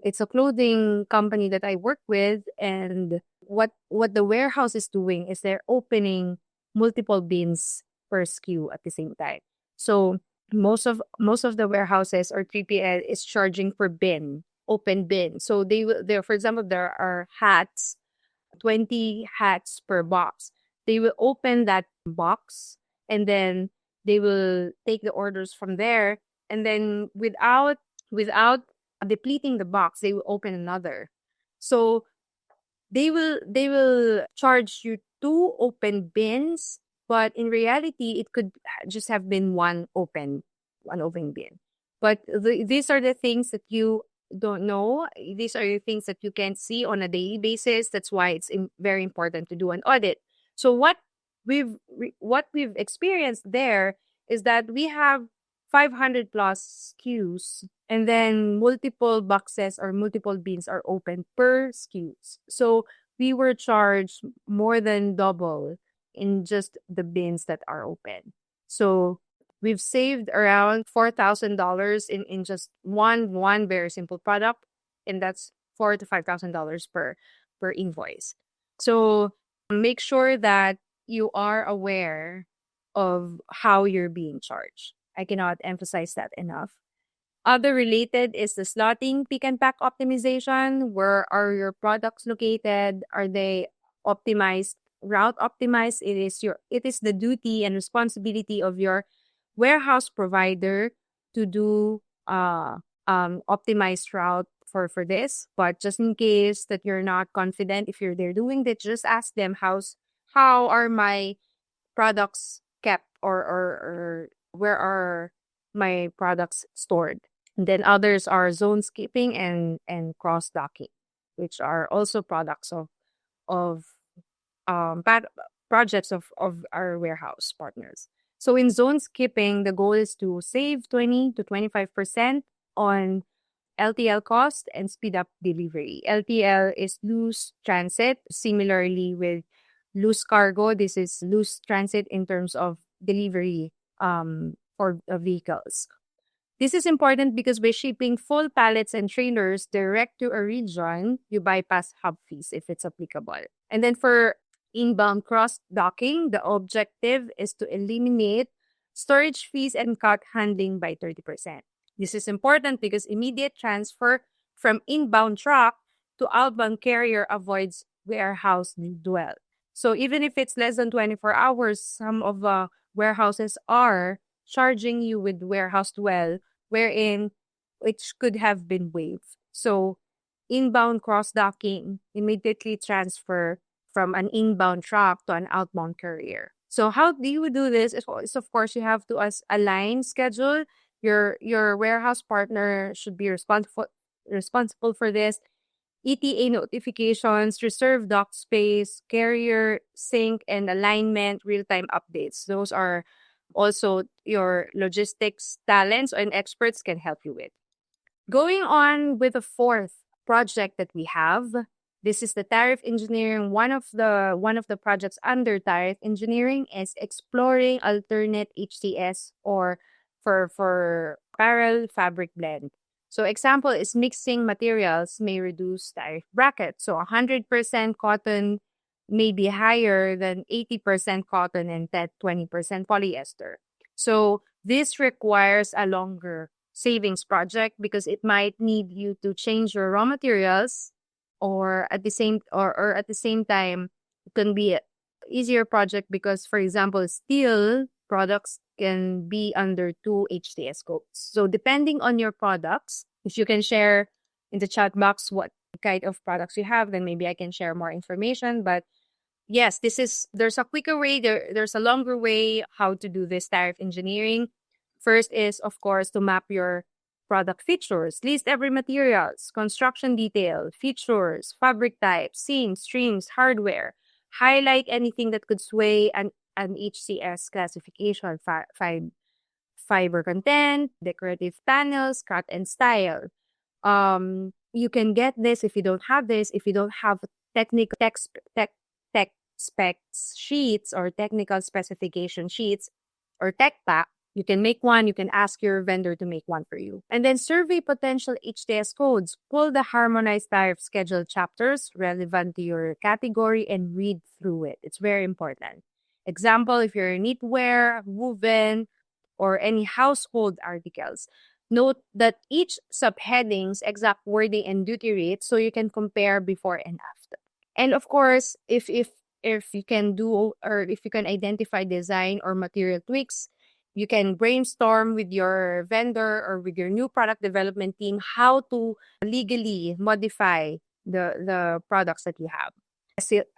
it's a clothing company that I work with, and what the warehouse is doing is they're opening multiple bins per SKU at the same time. So most of the warehouses or 3PL is charging per bin, open bin. So they will there for example there are hats, 20 hats per box. They will open that box and then they will take the orders from there, and then without depleting the box, they will open another. So they will charge you two open bins, but in reality, it could just have been one open bin. But these are the things that you don't know. These are the things that you can't see on a daily basis. That's why it's very important to do an audit. So what we've experienced there is that we have 500 plus SKUs, and then multiple boxes or multiple bins are open per SKUs. So we were charged more than double in just the bins that are open. So we've saved around $4,000 in just one very simple product, and that's $4,000 to $5,000 per invoice. So make sure that you are aware of how you're being charged. I cannot emphasize that enough. Other related is the slotting, pick and pack optimization. Where are your products located? Are they optimized, route optimized? It is the duty and responsibility of your warehouse provider to do optimized route for this. But just in case that you're not confident if they're doing that, just ask them how are my products kept, or where are my products stored. And then others are zone skipping and cross docking, which are also products of bad projects of our warehouse partners. So in zone skipping, the goal is to save 20 to 25% on LTL cost and speed up delivery. LTL is loose transit. Similarly with loose cargo, this is loose transit in terms of delivery for vehicles. This is important because by shipping full pallets and trailers direct to a region, you bypass hub fees if it's applicable. And then for inbound cross docking, the objective is to eliminate storage fees and cut handling by 30%. This is important because immediate transfer from inbound truck to outbound carrier avoids warehouse dwell. So even if it's less than 24 hours, some of the warehouses are charging you with warehouse dwell, wherein which could have been waived. So inbound cross-docking, immediately transfer from an inbound truck to an outbound courier. So how do you do this? Is of course you have to align schedule. Your warehouse partner should be responsible for this. ETA notifications, reserve dock space, carrier sync and alignment, real-time updates. Those are also your logistics talents and experts can help you with. Going on with the fourth project that we have, this is the tariff engineering. One of the projects under tariff engineering is exploring alternate HTS or for apparel fabric blend. So example is mixing materials may reduce tariff bracket. So 100% cotton may be higher than 80% cotton and 20% polyester. So this requires a longer savings project because it might need you to change your raw materials, or at the same time it can be an easier project because, for example, steel products can be under 2 HTS codes. So depending on your products, if you can share in the chat box what kind of products you have, then maybe I can share more information. But yes, there's a quicker way, there's a longer way how to do this tariff engineering. First is, of course, to map your product features, list every materials, construction detail, features, fabric type, seams, strings, hardware, highlight anything that could sway an HCS classification, fiber content, decorative panels, cut and style. You can get this if you don't have this, if you don't have technical tech specs sheets or technical specification sheets or tech pack. You can make one. You can ask your vendor to make one for you. And then survey potential HTS codes. Pull the harmonized tariff schedule chapters relevant to your category and read through it. It's very important. Example, if you're knitwear, woven, or any household articles, note that each subheading's exact wording and duty rate so you can compare before and after. And of course, if you can do, or if you can identify design or material tweaks, you can brainstorm with your vendor or with your new product development team how to legally modify the products that you have.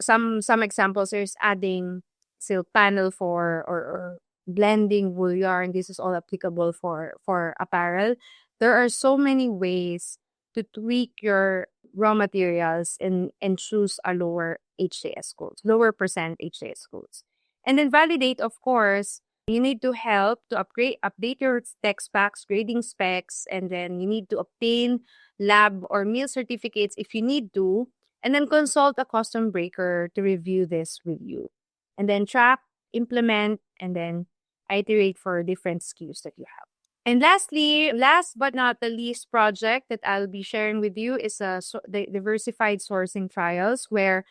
Some examples is adding silk panel for or blending wool yarn. This is all applicable for apparel. There are so many ways to tweak your raw materials and choose a lower HTS codes, lower percent HTS codes. And then validate, of course, you need to help to update your tech specs, grading specs, and then you need to obtain lab or meal certificates if you need to, and then consult a custom breaker to review this with you. And then track, implement, and then iterate for different SKUs that you have. And lastly, last but not the least project that I'll be sharing with you is the diversified sourcing trials, where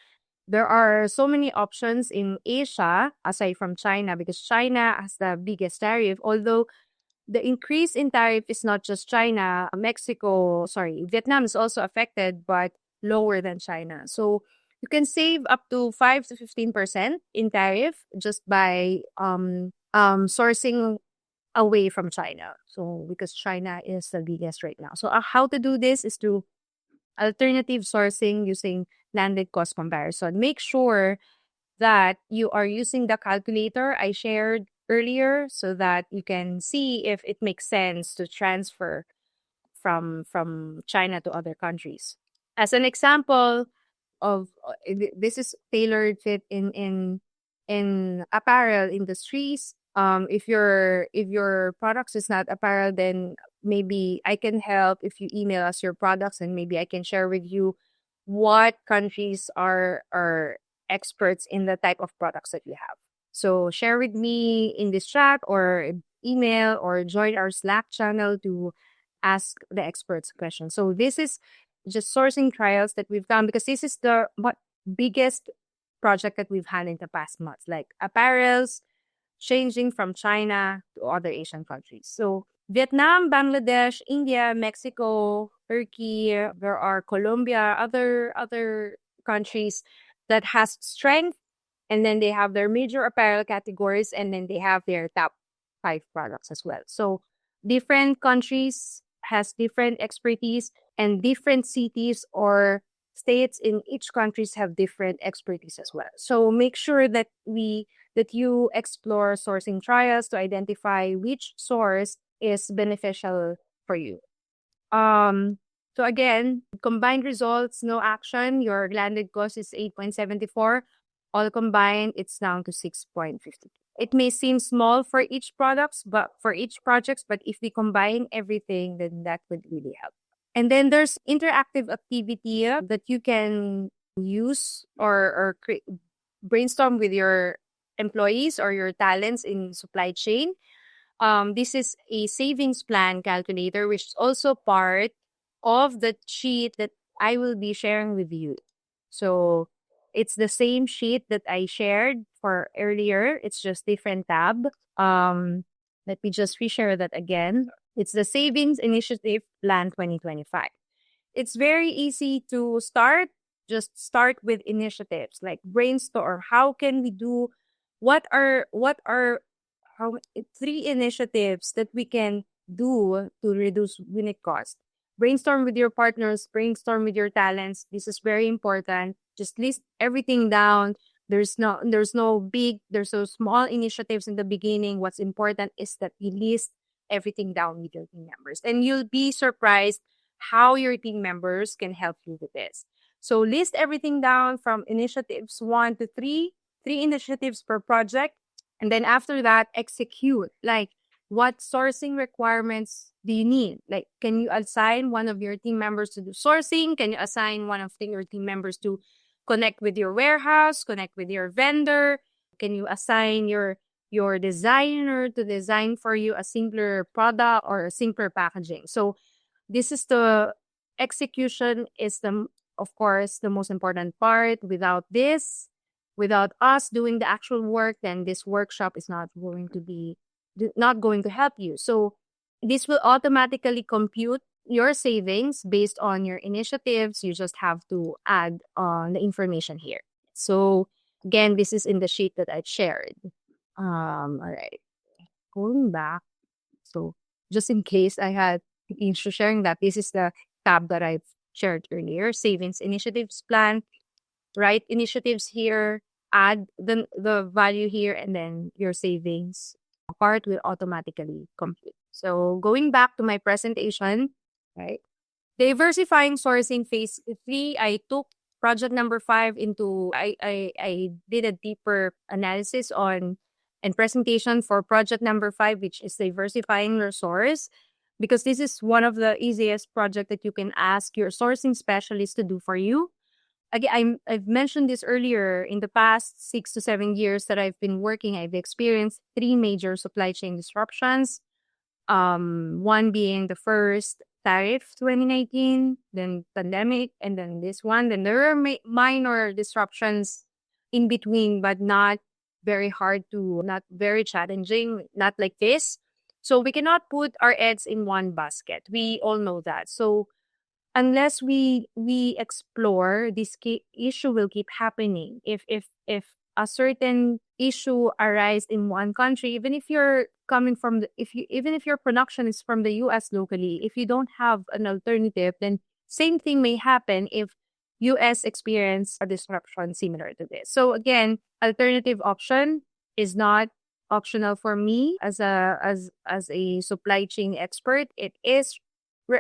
there are so many options in Asia aside from China, because China has the biggest tariff. Although the increase in tariff is not just China, Vietnam is also affected, but lower than China. So you can save up to 5 to 15% in tariff just by sourcing away from China. So because China is the biggest right now. So how to do this is to alternative sourcing using landed cost comparison. Make sure that you are using the calculator I shared earlier so that you can see if it makes sense to transfer from China to other countries. As an example of this is tailored fit in apparel industries. If your products is not apparel, then maybe I can help if you email us your products, and maybe I can share with you what countries are experts in the type of products that you have. So share with me in this chat or email or join our Slack channel to ask the experts questions. So this is just sourcing trials that we've done, because this is the biggest project that we've had in the past months, like apparels changing from China to other Asian countries. So Vietnam, Bangladesh, India, Mexico, Turkey, there are Colombia, other countries that has strength, and then they have their major apparel categories, and then they have their top 5 products as well. So different countries has different expertise, and different cities or states in each countries have different expertise as well. So make sure that you explore sourcing trials to identify which source is beneficial for you. So again, combined results, no action, your landed cost is 8.74. All combined, it's down to 6.50. It may seem small for each projects, but if we combine everything, then that would really help. And then there's interactive activity that you can use or brainstorm with your employees or your talents in supply chain. This is a savings plan calculator, which is also part of the sheet that I will be sharing with you. So it's the same sheet that I shared for earlier. It's just different tab. Let me just reshare that again. It's the Savings Initiative Plan 2025. It's very easy to start. Just start with initiatives, like brainstorm. How can we do? What are 3 initiatives that we can do to reduce unit cost? brainstorm with your partners, brainstorm with your talents. This is very important. Just list everything down. There's no small initiatives in the beginning. What's important is that you list everything down with your team members. And you'll be surprised how your team members can help you with this. So list everything down from initiatives 1 to 3, 3 initiatives per project. And then after that, execute. Like, what sourcing requirements do you need? Like, can you assign one of your team members to do sourcing? Can you assign one of your team members to connect with your warehouse, connect with your vendor? Can you assign your designer to design for you a simpler product or a simpler packaging? So this is the execution is of course, the most important part. Without us doing the actual work, then this workshop is not going to help you. So this will automatically compute your savings based on your initiatives. You just have to add on the information here. So again, this is in the sheet that I've shared. All right. Going back. So just in case I had issue sharing that, this is the tab that I've shared earlier. Savings initiatives plan. Write initiatives here. Add the value here, and then your savings part will automatically compute. So going back to my presentation, right? Diversifying sourcing phase 3, I took project number 5 into, I did a deeper analysis on and presentation for project number 5, which is diversifying your source, because this is one of the easiest project that you can ask your sourcing specialist to do for you. Again, I've mentioned this earlier. In the past 6 to 7 years that I've been working, I've experienced 3 major supply chain disruptions. One being the first tariff 2019, then pandemic, and then this one. Then there are minor disruptions in between, but not very not very challenging, not like this. So we cannot put our eggs in one basket. We all know that. So unless we explore, this issue will keep happening. If a certain issue arises in one country, even if you're coming from even if your production is from the US locally, if you don't have an alternative, then same thing may happen if US experience a disruption similar to this. So again, alternative option is not optional for me as a supply chain expert. It is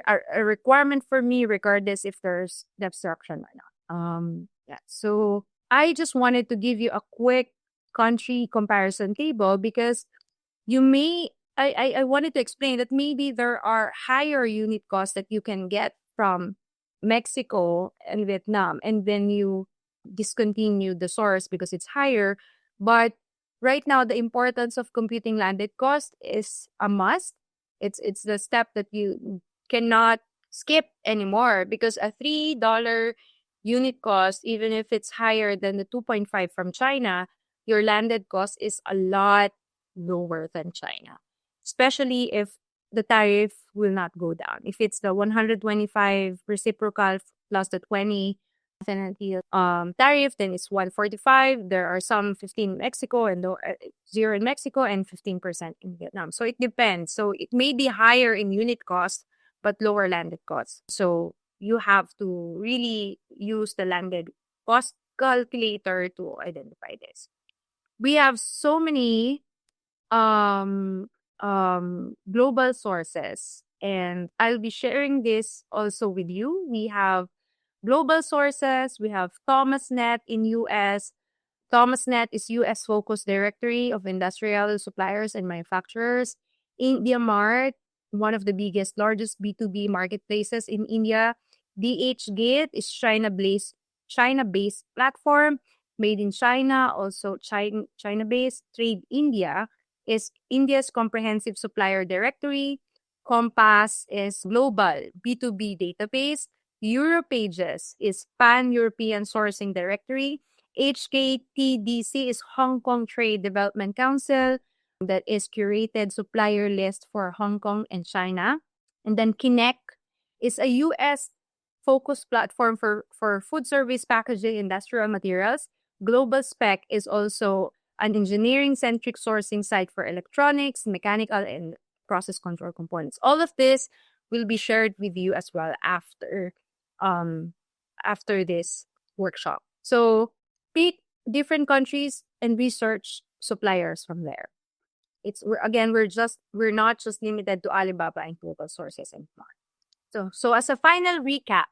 a requirement for me, regardless if there's disruption or not. Yeah. So I just wanted to give you a quick country comparison table, because I wanted to explain that maybe there are higher unit costs that you can get from Mexico and Vietnam, and then you discontinue the source because it's higher. But right now, the importance of computing landed cost is a must. It's the step that you cannot skip anymore, because a $3 unit cost, even if it's higher than the 2.5 from China, your landed cost is a lot lower than China, especially if the tariff will not go down. If it's the 125 reciprocal plus the 20 tariff, then it's 145. There are some 15 in Mexico and 0 in Mexico and 15% in Vietnam. So it depends. So it may be higher in unit cost, but lower landed costs. So you have to really use the landed cost calculator to identify this. We have so many global sources, and I'll be sharing this also with you. We have global sources. We have ThomasNet in US. ThomasNet is US focused directory of industrial suppliers and manufacturers. IndiaMart, one of the biggest, largest B2B marketplaces in India. DHgate is China-based platform, made in China, also China-based. Trade India is India's comprehensive supplier directory. Compass is global B2B database. Europages is pan-European sourcing directory. HKTDC is Hong Kong Trade Development Council, that is curated supplier list for Hong Kong and China. And then Kinect is a US focused platform for food service, packaging, industrial materials. Global Spec is also an engineering-centric sourcing site for electronics, mechanical, and process control components. All of this will be shared with you as well after this workshop. So pick different countries and research suppliers from there. We're not just limited to Alibaba and global sources and more. So as a final recap,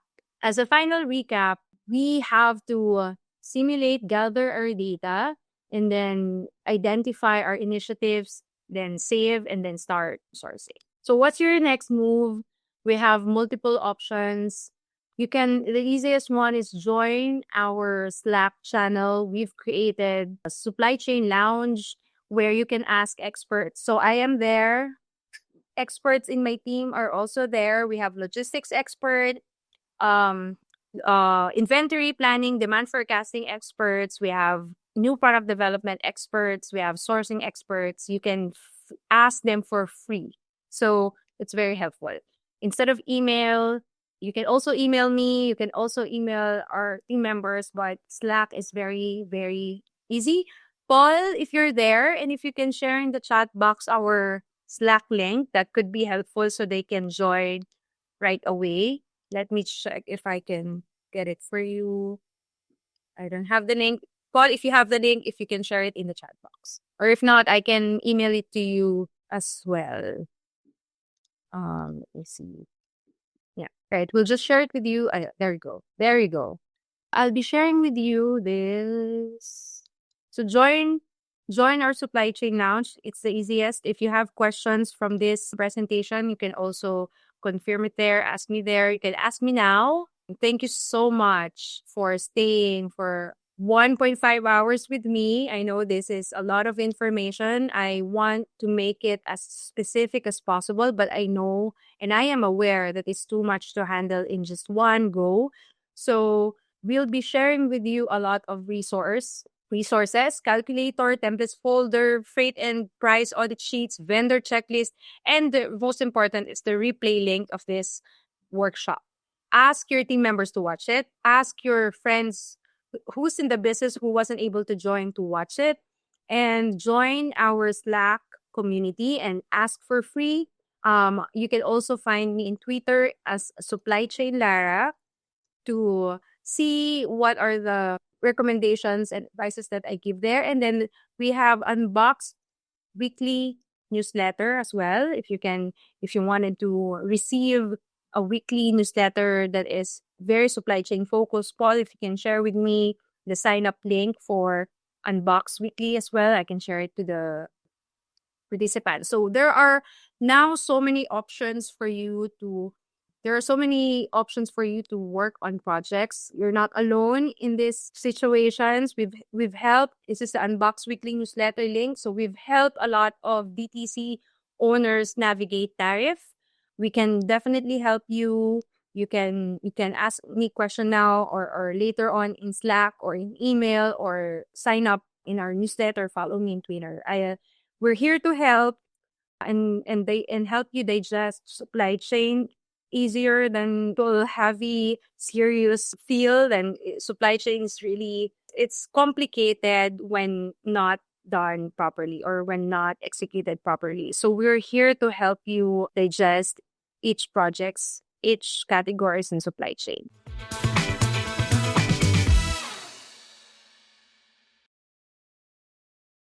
we have to simulate, gather our data, and then identify our initiatives, then save, and then start sourcing. So what's your next move? We have multiple options. The easiest one is join our Slack channel. We've created a supply chain lounge where you can ask experts. So I am there. Experts in my team are also there. We have logistics expert, inventory planning, demand forecasting experts. We have new product development experts. We have sourcing experts. You can ask them for free. So it's very helpful. Instead of email, you can also email me. You can also email our team members, but Slack is very, very easy. Paul, if you're there and if you can share in the chat box our Slack link, that could be helpful so they can join right away. Let me check if I can get it for you. I don't have the link. Paul, if you have the link, if you can share it in the chat box. Or if not, I can email it to you as well. Let me see. Yeah, right. We'll just share it with you. There you go. There you go. I'll be sharing with you this. So join our supply chain lounge. It's the easiest. If you have questions from this presentation, you can also confirm it there, ask me there. You can ask me now. Thank you so much for staying for 1.5 hours with me. I know this is a lot of information. I want to make it as specific as possible, but I know and I am aware that it's too much to handle in just one go. So we'll be sharing with you a lot of resources, calculator, templates folder, freight and price audit sheets, vendor checklist, and the most important is the replay link of this workshop. Ask your team members to watch it. Ask your friends who's in the business who wasn't able to join to watch it. And join our Slack community and ask for free. You can also find me in Twitter as Supply Chain Lara to see what are the recommendations and advices that I give there. And then we have Unboxed weekly newsletter as well. If you wanted to receive a weekly newsletter that is very supply chain focused, Paul, if you can share with me the sign up link for Unboxed Weekly as well, I can share it to the participants. So there are now so many options for you to work on projects. You're not alone in these situations. We've helped. This is the Unbox Weekly newsletter link. So we've helped a lot of DTC owners navigate Tariff. We can definitely help you. You can ask me question now or later on in Slack or in email or sign up in our newsletter. Follow me on Twitter. We're here to help and help you digest supply chain easier than heavy, serious feel. Then supply chain is really, it's complicated when not done properly or when not executed properly. So we're here to help you digest each categories in supply chain.